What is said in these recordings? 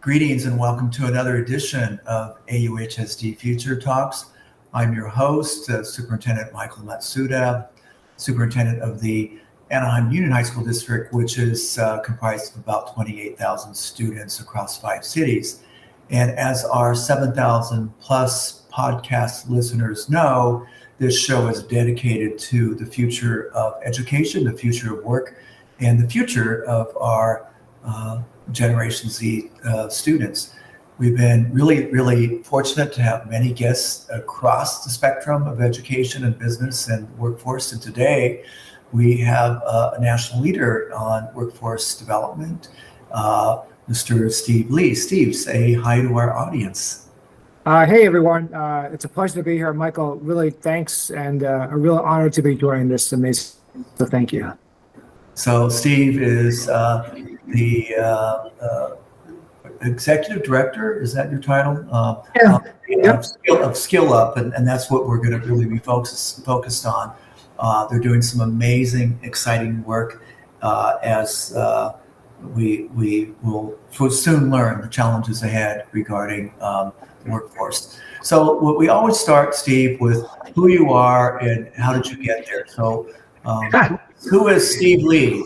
Greetings and welcome to another edition of AUHSD Future Talks. I'm your host, Superintendent Michael Matsuda, Superintendent of the Anaheim Union High School District, which is comprised of about 28,000 students across 5 cities. And as our 7,000 plus podcast listeners know, this show is dedicated to the future of education, the future of work, and the future of our Generation Z students. We've been really fortunate to have many guests across the spectrum of education and business and workforce. And today we have a national leader on workforce development, Mr. Steve Lee. Steve, say hi to our audience. Hey everyone, it's a pleasure to be here, Michael. Really thanks, and a real honor to be joining this amazing. So thank you. So Steve is the executive director. Is that your title? Yep. Of SkillUp, and that's what we're going to really be focused on. They're doing some amazing, exciting work as we will soon learn the challenges ahead regarding the workforce. So we always start, Steve, with who you are and how did you get there. So who is Steve Lee?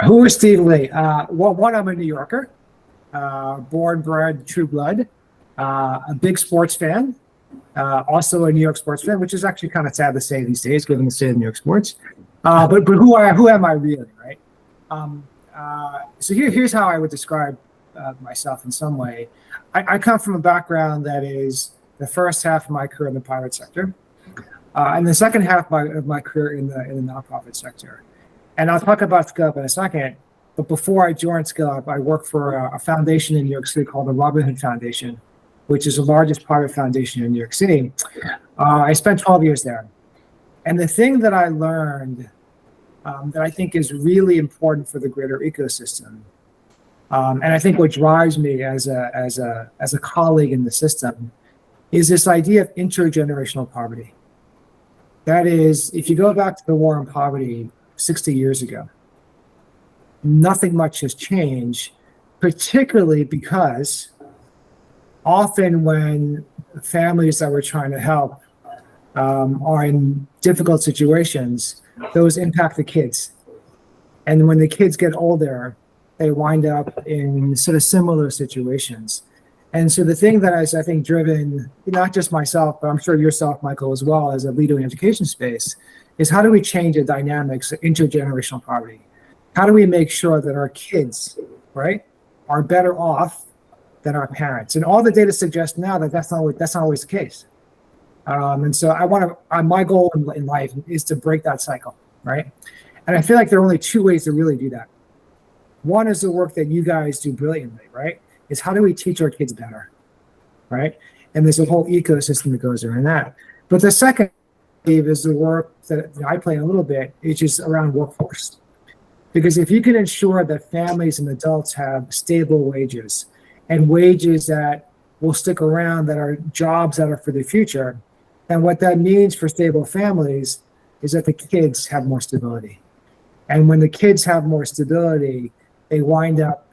Who is Steve Lee? Well, one, I'm a New Yorker, born, bred, true blood, a big sports fan, also a New York sports fan, which is actually kind of sad to say these days, given the state of New York sports. But who am I really, right? So here's how I would describe myself in some way. I come from a background that is the first half of my career in the private sector, and the second half of my career in the nonprofit sector. And I'll talk about SkillUp in a second, but before I joined SkillUp, I worked for a foundation in New York City called the Robin Hood Foundation, which is the largest private foundation in New York City. I spent 12 years there. And the thing that I learned that I think is really important for the greater ecosystem, and I think what drives me as a colleague in the system, is this idea of intergenerational poverty. That is, if you go back to the war on poverty 60 years ago, nothing much has changed, particularly because often when families that we're trying to help are in difficult situations, those impact the kids. And when the kids get older, they wind up in sort of similar situations. And so the thing that has, I think, driven not just myself, but I'm sure yourself, Michael, as well, as a leader in the education space, is how do we change the dynamics of intergenerational poverty? How do we make sure that our kids, right, are better off than our parents? And all the data suggests now that that's not always the case. And so my goal in life is to break that cycle, right? And I feel like there are only 2 ways to really do that. One is the work that you guys do brilliantly, right? Is how do we teach our kids better, right? And there's a whole ecosystem that goes around that. But the second is the work that I play a little bit, which is around workforce. Because if you can ensure that families and adults have stable wages and wages that will stick around, that are jobs that are for the future, then what that means for stable families is that the kids have more stability. And when the kids have more stability, they wind up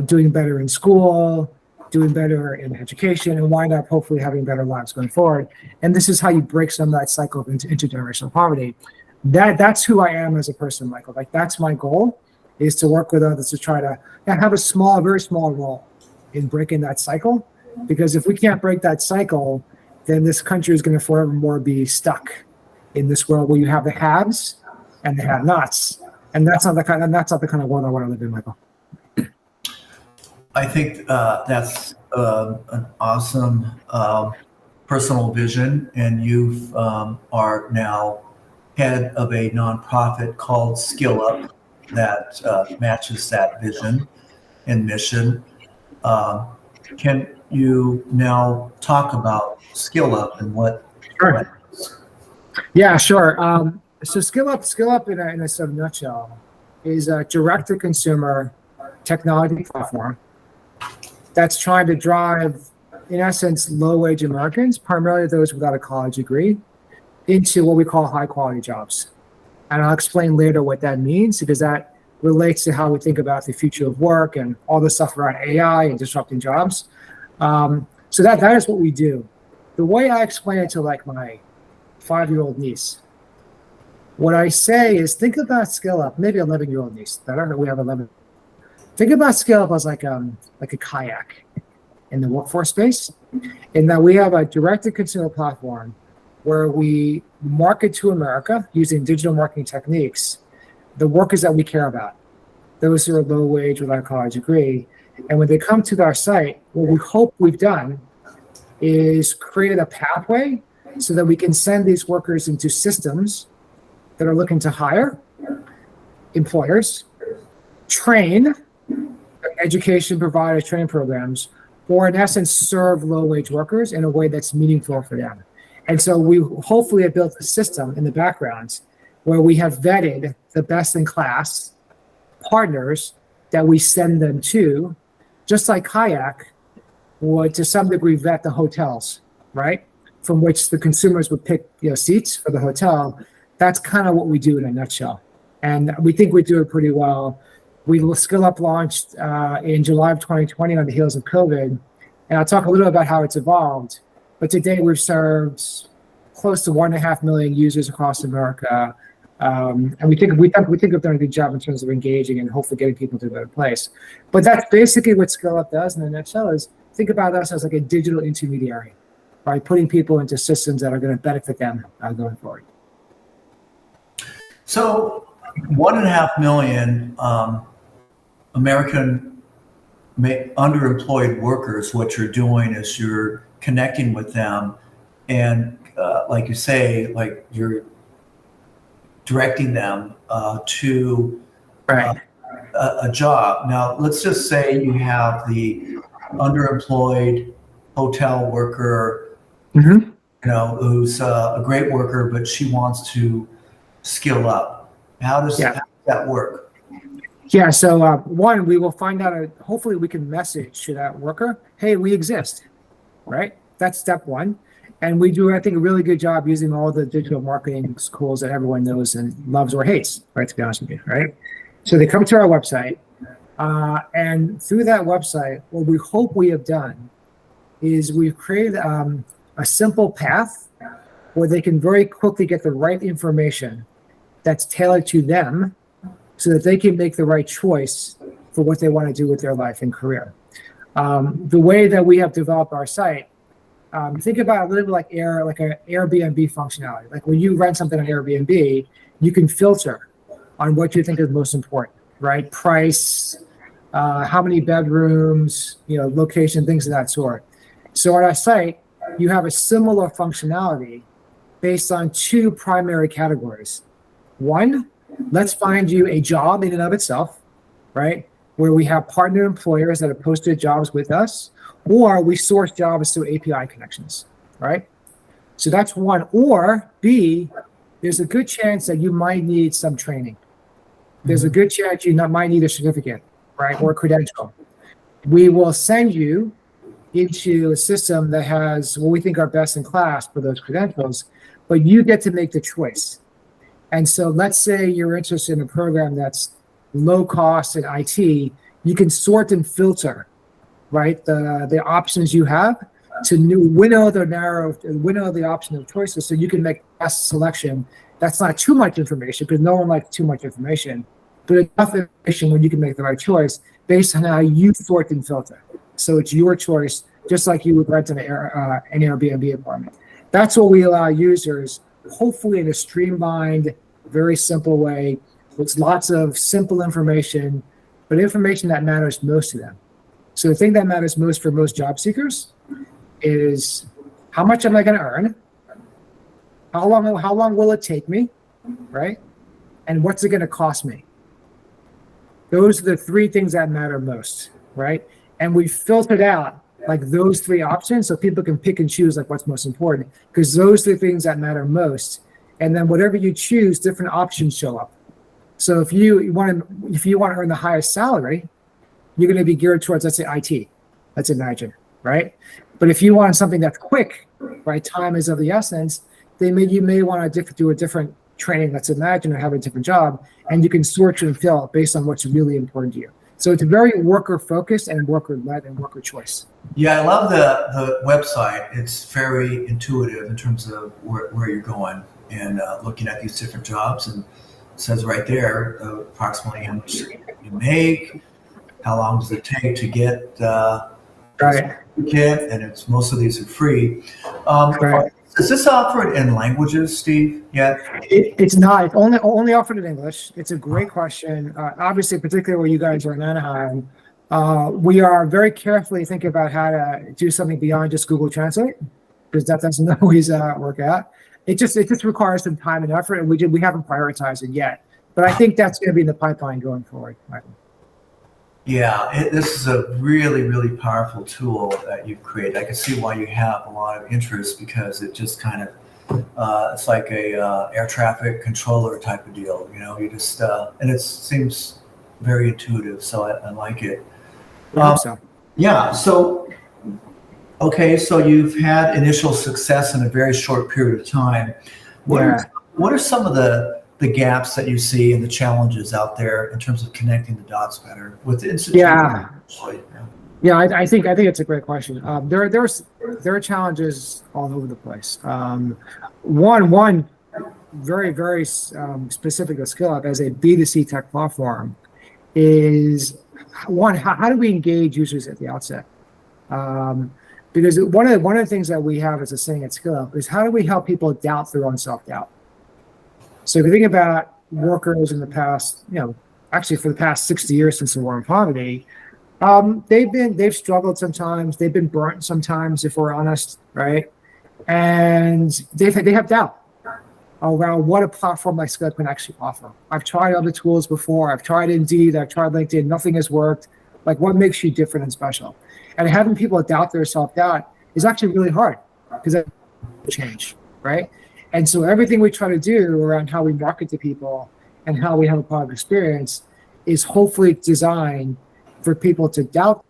doing better in school, doing better in education, and wind up hopefully having better lives going forward. And this is how you break some of that cycle of intergenerational poverty. That's who I am as a person, Michael. Like, that's my goal, is to work with others to try to have a very small role in breaking that cycle. Because if we can't break that cycle, then this country is going to forevermore be stuck in this world where you have the haves and the have-nots. And that's not the kind of world I want to live in, Michael. I think that's an awesome personal vision, and you are now head of a nonprofit called SkillUp that matches that vision and mission. Can you now talk about SkillUp and what? Sure. Yeah, sure. So SkillUp in a sort of nutshell is a direct-to-consumer technology platform that's trying to drive, in essence, low-wage Americans, primarily those without a college degree, into what we call high-quality jobs. And I'll explain later what that means, because that relates to how we think about the future of work and all the stuff around AI and disrupting jobs. So that is what we do. The way I explain it to like my 5-year-old niece, what I say is think about SkillUp, maybe 11-year-old niece. I don't know, we have 11. Think about SkillUp as like a kayak in the workforce space, in that we have a direct-to-consumer platform where we market to America using digital marketing techniques, the workers that we care about, those who are low wage without a college degree. And when they come to our site, what we hope we've done is created a pathway so that we can send these workers into systems that are looking to hire employers, train education providers, training programs, or in essence, serve low-wage workers in a way that's meaningful for them. And so we hopefully have built a system in the background where we have vetted the best-in-class partners that we send them to, just like Kayak would to some degree vet the hotels, right? From which the consumers would pick seats for the hotel. That's kind of what we do in a nutshell. And we think we do it pretty well. SkillUp launched in July of 2020 on the heels of COVID. And I'll talk a little about how it's evolved. But today we've served close to 1.5 million users across America. And we think we've done a good job in terms of engaging and hopefully getting people to a better place. But that's basically what SkillUp does in a nutshell, is think about us as like a digital intermediary, right? Putting people into systems that are going to benefit them going forward. So 1.5 million American underemployed workers, what you're doing is you're connecting with them and like you say, like you're directing them to a job. Now, let's just say you have the underemployed hotel worker, who's a great worker, but she wants to skill up. How does that work? Yeah, so one, we will find out, hopefully we can message to that worker, hey, we exist, right? That's step one. And we do, I think, a really good job using all the digital marketing tools that everyone knows and loves or hates, right, to be honest with you, right? So they come to our website, and through that website, what we hope we have done is we've created a simple path where they can very quickly get the right information that's tailored to them so that they can make the right choice for what they want to do with their life and career. The way that we have developed our site, think about it a little bit like an Airbnb functionality. Like when you rent something on Airbnb, you can filter on what you think is most important, right? Price, how many bedrooms, location, things of that sort. So on our site, you have a similar functionality based on two primary categories. One, let's find you a job in and of itself, right? Where we have partner employers that have posted jobs with us, or we source jobs through API connections, right? So that's one. Or B, there's a good chance that you might need some training. There's a good chance you might need a certificate, right, or a credential. We will send you into a system that has what we think are best in class for those credentials, but you get to make the choice. And so let's say you're interested in a program that's low cost in IT, you can sort and filter, right, the options you have to winnow the option of choices so you can make the best selection. That's not too much information because no one likes too much information, but enough information when you can make the right choice based on how you sort and filter. So it's your choice, just like you would rent an Airbnb apartment. That's what we allow users, hopefully in a streamlined, very simple way, with lots of simple information, but information that matters most to them. So the thing that matters most for most job seekers is how much am I going to earn? How long will it take me, right? And what's it going to cost me? Those are the three things that matter most, right? And we filtered out like those three options so people can pick and choose like what's most important, because those are the things that matter most. And then whatever you choose, different options show up. So if you want to earn the highest salary, you're going to be geared towards, let's say, IT. Let's imagine, right? But if you want something that's quick, right, time is of the essence, then you may want to do a different training, let's imagine, or have a different job, and you can sort and fill based on what's really important to you. So it's very worker focused and worker led and worker choice. Yeah, I love the website. It's very intuitive in terms of where you're going and looking at these different jobs. And it says right there approximately how much you make, how long does it take to get Right. and it's most of these are free. Right. Is this offered in languages, Steve, yet? It's not. It's only offered in English. It's a great question. Obviously, particularly where you guys are in Anaheim, we are very carefully thinking about how to do something beyond just Google Translate, because that doesn't always work out. It just requires some time and effort, and we haven't prioritized it yet. But I think that's going to be in the pipeline going forward, Michael. Yeah, this is a really, really powerful tool that you've created. I can see why you have a lot of interest, because it just kind of, it's like a air traffic controller type of deal. You know, you just, and it seems very intuitive, so I like it. So. Yeah, so, okay, so you've had initial success in a very short period of time. What are some of the gaps that you see and the challenges out there in terms of connecting the dots better with the institution? Yeah, I think it's a great question. There are challenges all over the place. One very, very specific to SkillUp as a B2C tech platform is how do we engage users at the outset? Because one of the things that we have as a saying at SkillUp is how do we help people doubt their own self-doubt? So if you think about workers in the past, actually for the past 60 years since the war in poverty, they've struggled sometimes, they've been burnt sometimes, if we're honest, right? And they have doubt around what a platform like SkillUp can actually offer. I've tried other tools before, I've tried Indeed, I've tried LinkedIn, nothing has worked. Like, what makes you different and special? And having people doubt their self-doubt is actually really hard, because that's change, right? And so everything we try to do around how we market to people and how we have a product experience is hopefully designed for people to doubt,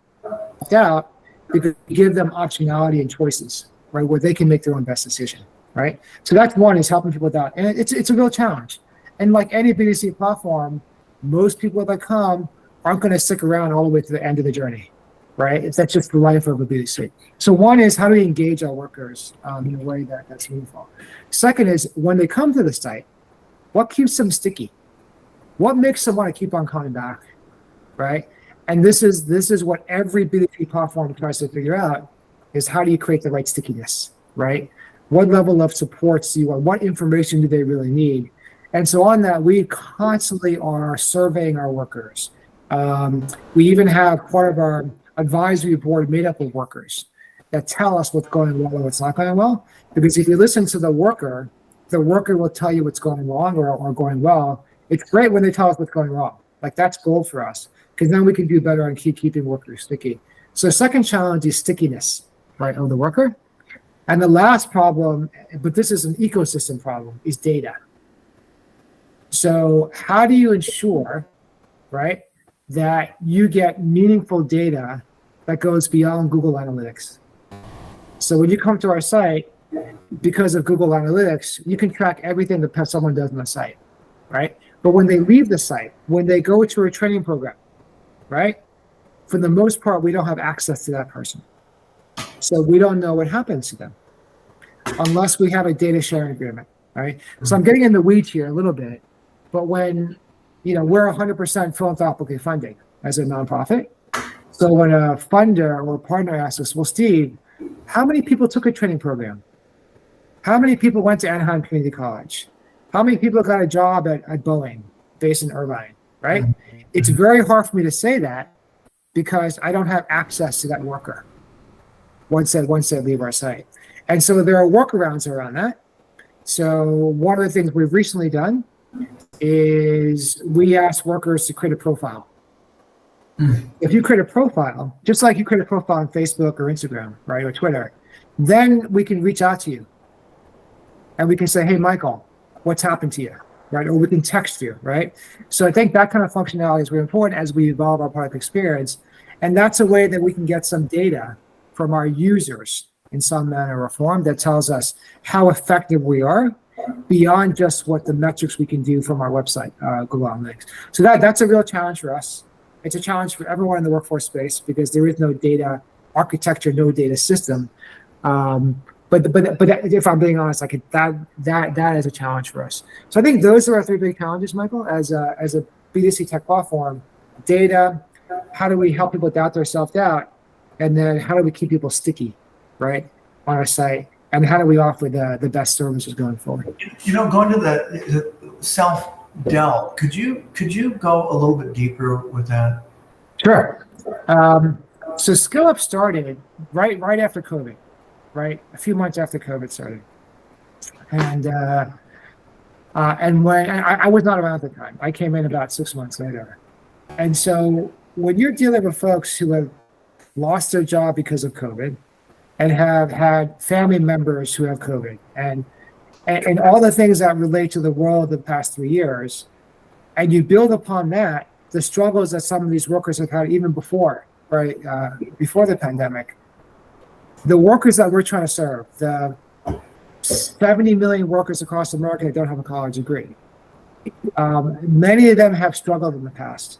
because we give them optionality and choices, right, where they can make their own best decision, right? So that's one, is helping people doubt. And it's a real challenge. And like any B2C platform, most people that come aren't going to stick around all the way to the end of the journey, right? That's just the life of a B2C. So one is, how do we engage our workers in a way that's meaningful? Second is, when they come to the site, what keeps them sticky? What makes them want to keep on coming back, right? And this is what every B2B platform tries to figure out, is how do you create the right stickiness, right? What level of supports do you want? What information do they really need? And so on that, we constantly are surveying our workers. We even have part of our advisory board made up of workers that tell us what's going well and what's not going well. Because if you listen to the worker will tell you what's going wrong or going well. It's great when they tell us what's going wrong. Like, that's gold for us, because then we can do better on keeping workers sticky. So the second challenge is stickiness, right, of the worker. And the last problem, but this is an ecosystem problem, is data. So how do you ensure, right, that you get meaningful data that goes beyond Google Analytics? So when you come to our site, because of Google Analytics, you can track everything that someone does on the site, right? But when they leave the site, when they go to a training program, right, for the most part, we don't have access to that person. So we don't know what happens to them unless we have a data sharing agreement, right? So I'm getting in the weeds here a little bit, but when, we're 100% philanthropically funded as a nonprofit. So when a funder or a partner asks us, well, Steve, how many people took a training program? How many people went to Anaheim Community College? How many people got a job at Boeing based in Irvine, right? It's very hard for me to say that, because I don't have access to that worker once they leave our site. And so there are workarounds around that. So one of the things we've recently done is we ask workers to create a profile. If you create a profile, just like you create a profile on Facebook or Instagram, right, or Twitter, then we can reach out to you. And we can say, hey, Michael, what's happened to you, right? Or we can text you, right? So I think that kind of functionality is very important as we evolve our product experience. And that's a way that we can get some data from our users in some manner or form that tells us how effective we are. beyond just what the metrics we can do from our website, Google Analytics. So that's a real challenge for us. It's a challenge for everyone in the workforce space because there is no data architecture, no data system. But if I'm being honest, like that is a challenge for us. So I think those are our three big challenges, Michael, as a B2C tech platform: data, how do we help people doubt their self-doubt, and then how do we keep people sticky, right, on our site, and how do we offer the best services going forward? Going to the self-doubt, could you go a little bit deeper with that? Sure. So SkillUp started right after COVID, right? A few months after COVID started. And when I was not around at the time, I came in about 6 months later. And so when you're dealing with folks who have lost their job because of COVID and have had family members who have COVID and all the things that relate to the world the past 3 years, and you build upon that, the struggles that some of these workers have had even before, right, before the pandemic, the workers that we're trying to serve, the 70 million workers across America that don't have a college degree, many of them have struggled in the past,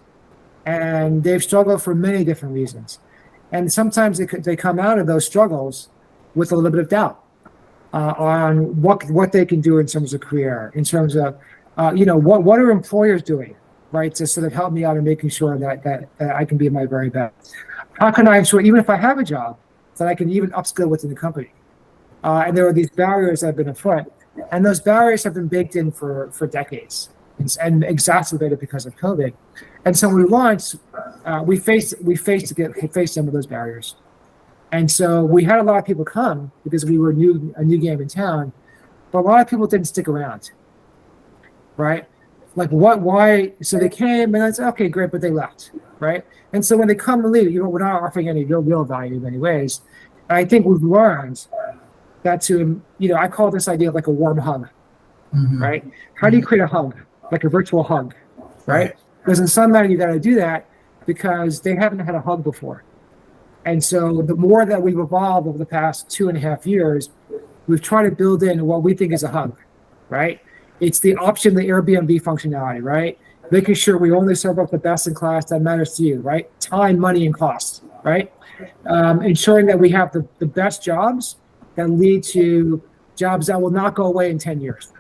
and they've struggled for many different reasons. And sometimes they come out of those struggles with a little bit of doubt on what they can do in terms of career, in terms of, what are employers doing, right, to sort of help me out in making sure that I can be my very best. How can I ensure, even if I have a job, that I can even upskill within the company? And there are these barriers that have been afoot, and those barriers have been baked in for decades and exacerbated because of COVID. And so when we launched, we faced some of those barriers. And so we had a lot of people come because we were a new game in town, but a lot of people didn't stick around, right? Like why? So they came and I said, okay, great, but they left, right? And so when they come and leave, we're not offering any real value in many ways. And I think we've learned that I call this idea of like a warm hug, right? How do you create a hug, like a virtual hug, right? Because in some manner you got to do that because they haven't had a hug before. And so the more that we've evolved over the past 2.5 years, we've tried to build in what we think is a hug, right? It's the option, the Airbnb functionality, right? Making sure we only serve up the best in class that matters to you, right? Time, money, and cost, right? Ensuring that we have the best jobs that lead to jobs that will not go away in 10 years,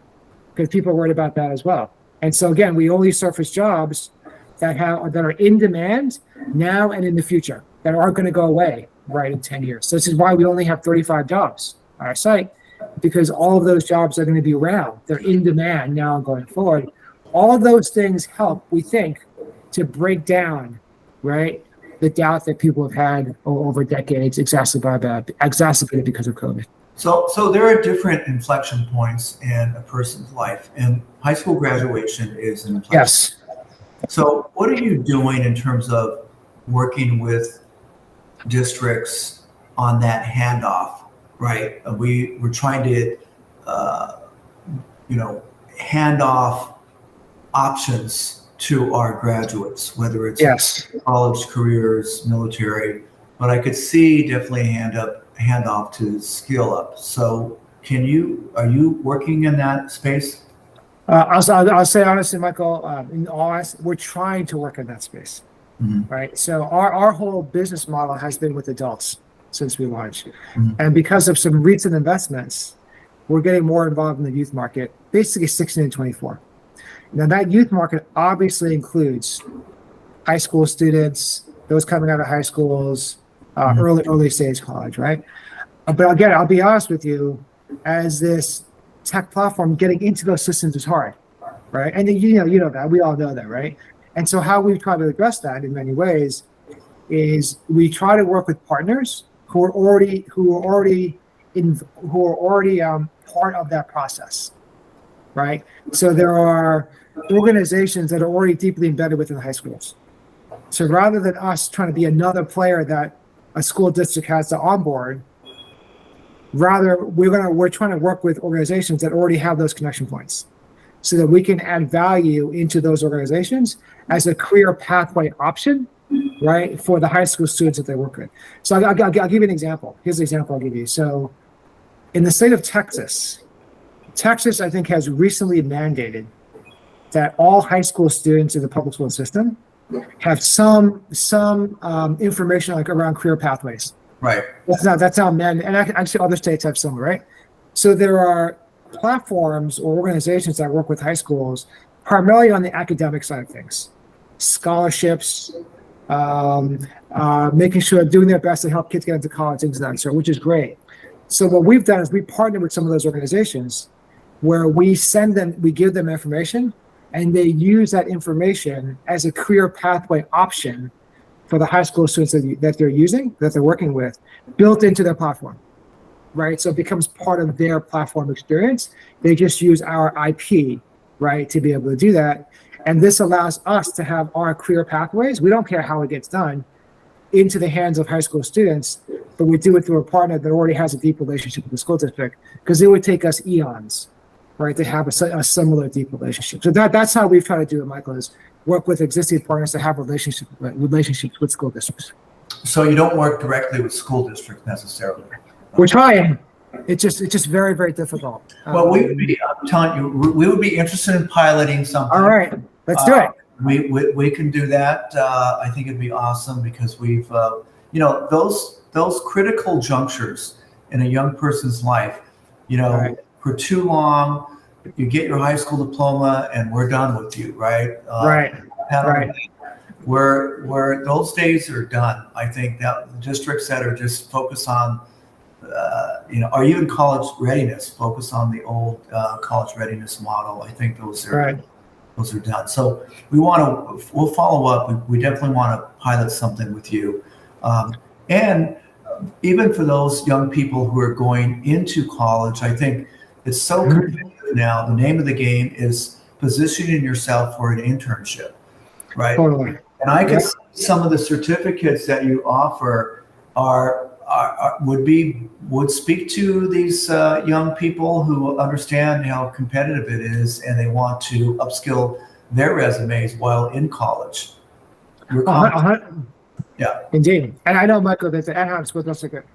because people are worried about that as well. And so again, we only surface jobs that are in demand now and in the future, that aren't going to go away right in 10 years. So this is why we only have 35 jobs on our site, because all of those jobs are going to be around. They're in demand now and going forward. All of those things help, we think, to break down, right, the doubt that people have had over decades, exacerbated because of COVID. So there are different inflection points in a person's life, and high school graduation is an inflection. Yes. So what are you doing in terms of working with districts on that handoff, right? We're trying to, hand off options to our graduates, whether it's college, careers, military, but I could see definitely hand off to SkillUp. So are you working in that space? I'll say honestly, Michael, in all honesty, we're trying to work in that space, right? So our whole business model has been with adults since we launched. And because of some recent investments, we're getting more involved in the youth market, basically 16 to 24. Now that youth market obviously includes high school students, those coming out of high schools, early stage college, right? But again, I'll be honest with you, as this tech platform, getting into those systems is hard, right? And you know that, we all know that, right? And so how we try to address that in many ways is we try to work with partners who are already part of that process, right? So there are organizations that are already deeply embedded within the high schools. So rather than us trying to be another player that a school district has to onboard, rather we're trying to work with organizations that already have those connection points, so that we can add value into those organizations as a career pathway option, right, for the high school students that they work with. So I'll give you an example. Here's the example I'll give you. So in the state of Texas, Texas, I think, has recently mandated that all high school students in the public school system have some information like around career pathways. Right. That's how and actually other states have some, right? So there are platforms or organizations that work with high schools primarily on the academic side of things, scholarships, making sure doing their best to help kids get into college, things of that sort, which is great. So what we've done is we partner with some of those organizations where we give them information, and they use that information as a career pathway option for the high school students that they're working with, built into their platform, right? So it becomes part of their platform experience. They just use our IP, right, to be able to do that. And this allows us to have our career pathways, we don't care how it gets done, into the hands of high school students, but we do it through a partner that already has a deep relationship with the school district, because it would take us eons, right, to have a similar deep relationship. So that's how we've tried to do it, Michael, is work with existing partners to have relationships with school districts. So you don't work directly with school districts necessarily. We're trying. It's just very, very difficult. Well, I'm telling you, we would be interested in piloting something. All right, let's do it. We can do that. I think it'd be awesome because we've, those critical junctures in a young person's life, Right. for too long, you get your high school diploma and we're done with you, right? Right. Where those days are done. I think that districts that are just focused on, or even college readiness, focus on the old college readiness model. I think those are Right. Those are done. So we'll follow up. We definitely want to pilot something with you, and even for those young people who are going into college, I think it's so competitive now. The name of the game is positioning yourself for an internship, right? Totally. And I can see some of the certificates that you offer would speak to these young people who understand how competitive it is and they want to upskill their resumes while in college. Yeah, indeed. And I know, Michael, that the Anaheim School District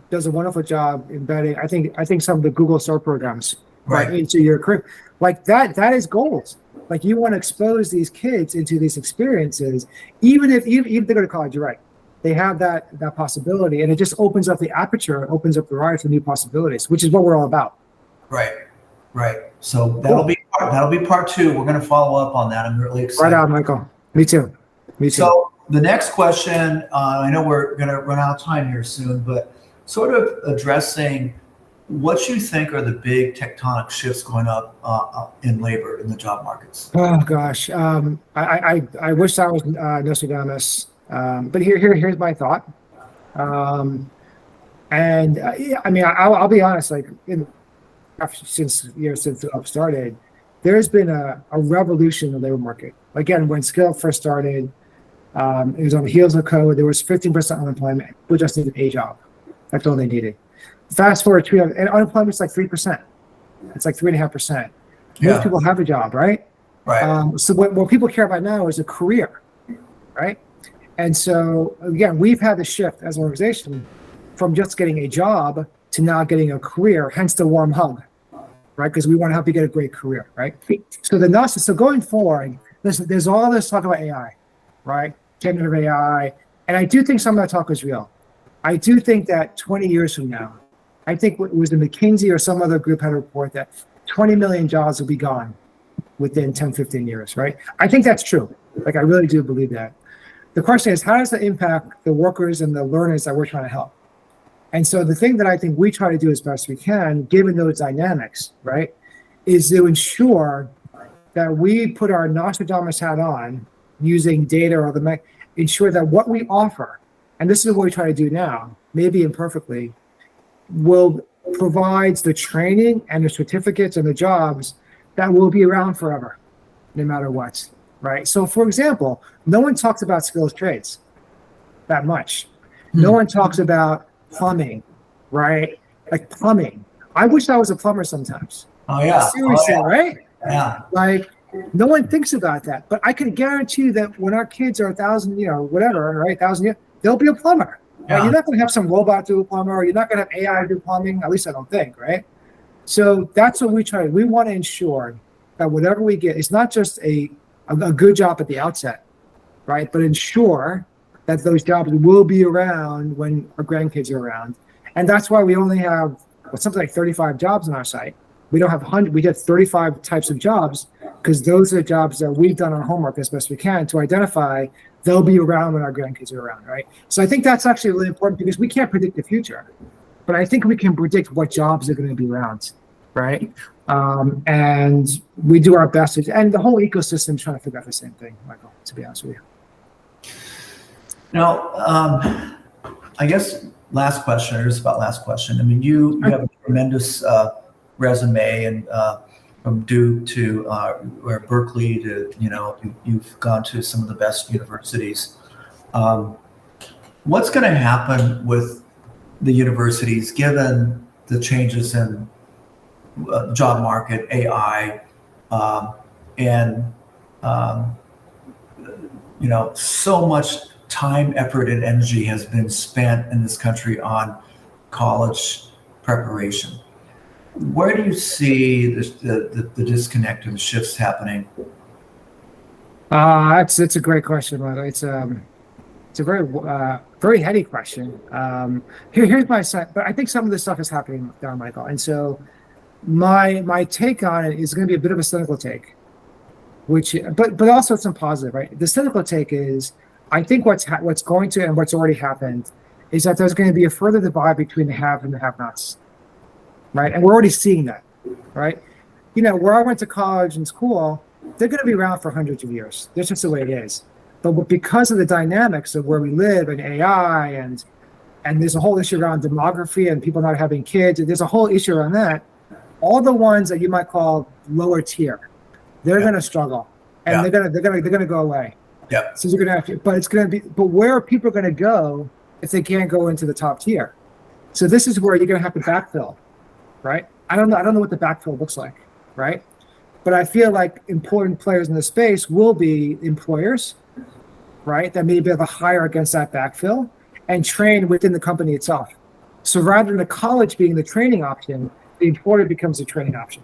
does a wonderful job embedding. I think some of the Google STAR programs right into your career, like that is gold. Like you want to expose these kids into these experiences, even if they go to college. You're right. They have that possibility, and it just opens up the aperture, opens up the horizon for new possibilities, which is what we're all about. Right. So that'll be part two. We're going to follow up on that. I'm really excited. Right on, Michael. Me too. So the next question, I know we're going to run out of time here soon, but sort of addressing what you think are the big tectonic shifts going up in labor in the job markets. Oh gosh, I wish I was Nostradamus. But here's my thought. I'll be honest. Like since SkillUp started, there's been a revolution in the labor market. Again, when SkillUp first started, it was on the heels of COVID. There was 15% unemployment. People just needed a job. That's all they needed. Fast forward to and unemployment's like 3%. It's like 3.5%. Most people have a job, right? Right. So what people care about now is a career, right? And so, again, we've had the shift as an organization from just getting a job to now getting a career, hence the warm hug, right? Because we want to help you get a great career, right? So going forward, there's all this talk about AI, right? Generative AI. And I do think some of that talk is real. I do think that 20 years from now, I think it was the McKinsey or some other group had a report that 20 million jobs will be gone within 10, 15 years, right? I think that's true. Like, I really do believe that. The question is, how does that impact the workers and the learners that we're trying to help? And so the thing that I think we try to do as best we can, given those dynamics, right, is to ensure that we put our Nostradamus hat on using data or ensure that what we offer, and this is what we try to do now, maybe imperfectly, provides the training and the certificates and the jobs that will be around forever, no matter what, right? So, for example, no one talks about skilled trades that much. No one talks about plumbing, right? Like plumbing. I wish I was a plumber sometimes. Oh, yeah. Seriously, right? Yeah. Like, no one thinks about that. But I can guarantee you that when our kids are 1,000, whatever, right, 1,000 years, they'll be a plumber. Yeah. Right? You're not going to have some robot do a plumber, or you're not going to have AI do plumbing. At least I don't think, right? So that's what we try. We want to ensure that whatever we get, it's not just a good job at the outset, right? But ensure that those jobs will be around when our grandkids are around. And that's why we only have something like 35 jobs on our site. We don't have 100, we get 35 types of jobs because those are the jobs that we've done our homework as best we can to identify they'll be around when our grandkids are around, right? So I think that's actually really important because we can't predict the future, but I think we can predict what jobs are going to be around, right? And we do our best, and the whole ecosystem is trying to figure out the same thing, Michael, to be honest with you. Now, I guess last question, or just about last question. I mean, you have a tremendous resume, and from Duke to or Berkeley to, you've gone to some of the best universities. What's going to happen with the universities given the changes in job market, AI, and so much time, effort, and energy has been spent in this country on college preparation. Where do you see the disconnect and the shifts happening? It's a great question, Michael. It's a very very heady question. Here's my side, but I think some of this stuff is happening now, Michael. And so my take on it is going to be a bit of a cynical take, but also some positive, right? The cynical take is I think what's going to and what's already happened is that there's going to be a further divide between the have and the have-nots, right? And we're already seeing that, right? Where I went to college and school, they're going to be around for hundreds of years. That's just the way it is. But because of the dynamics of where we live and AI and there's a whole issue around demography and people not having kids, and there's a whole issue around that. All the ones that you might call lower tier, they're going to struggle, and they're going to go away. Yeah. So you're going to have to, but where are people going to go if they can't go into the top tier? So this is where you're going to have to backfill, right? I don't know what the backfill looks like, right? But I feel like important players in the space will be employers, right? That may be able to hire against that backfill and train within the company itself. So rather than the college being the training option, the employer becomes the training option.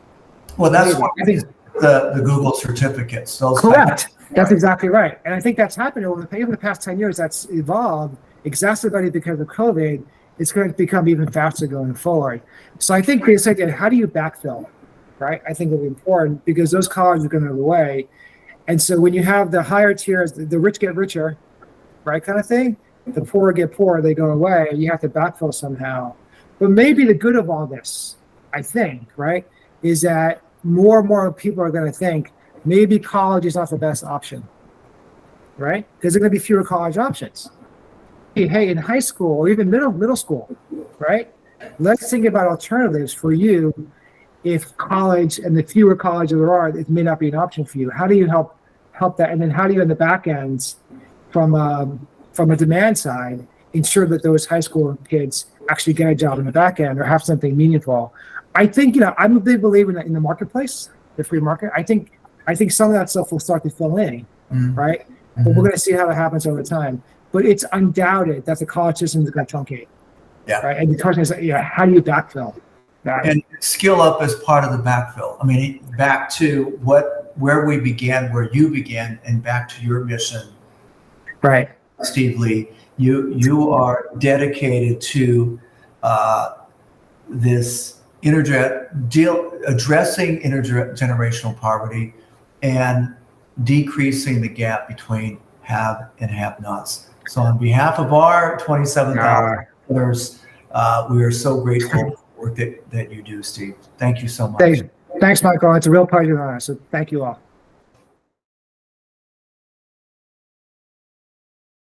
Well, that's what I think the Google certificates. Correct. That's exactly right. And I think that's happened over the past 10 years. That's evolved, exacerbated because of COVID. It's going to become even faster going forward. So I think basically, how do you backfill, right? I think it'll be important because those colleges are going to go away. And so when you have the higher tiers, the rich get richer, right, kind of thing, the poor get poorer, they go away, and you have to backfill somehow. But maybe the good of all this, I think, right, is that more and more people are going to think maybe college is not the best option, right? Because there are going to be fewer college options. Hey, in high school or even middle school, right? Let's think about alternatives for you. If college and the fewer colleges there are, it may not be an option for you. How do you help that? And then how do you, in the back ends, from a demand side, ensure that those high school kids actually get a job in the back end or have something meaningful? I think I'm a big believer in the marketplace, the free market. I think some of that stuff will start to fill in, right? But we're going to see how that happens over time. But it's undoubted that the college system is going to truncate, right? And the question is, how do you backfill that? And SkillUp is part of the backfill. I mean, back to where we began, where you began, and back to your mission, right? Steve Lee, you are dedicated to this addressing intergenerational poverty and decreasing the gap between have and have-nots. So on behalf of our 27,000 listeners, we are so grateful for the work that you do, Steve. Thank you so much. Thanks, Michael. It's a real pleasure and honor. So thank you all.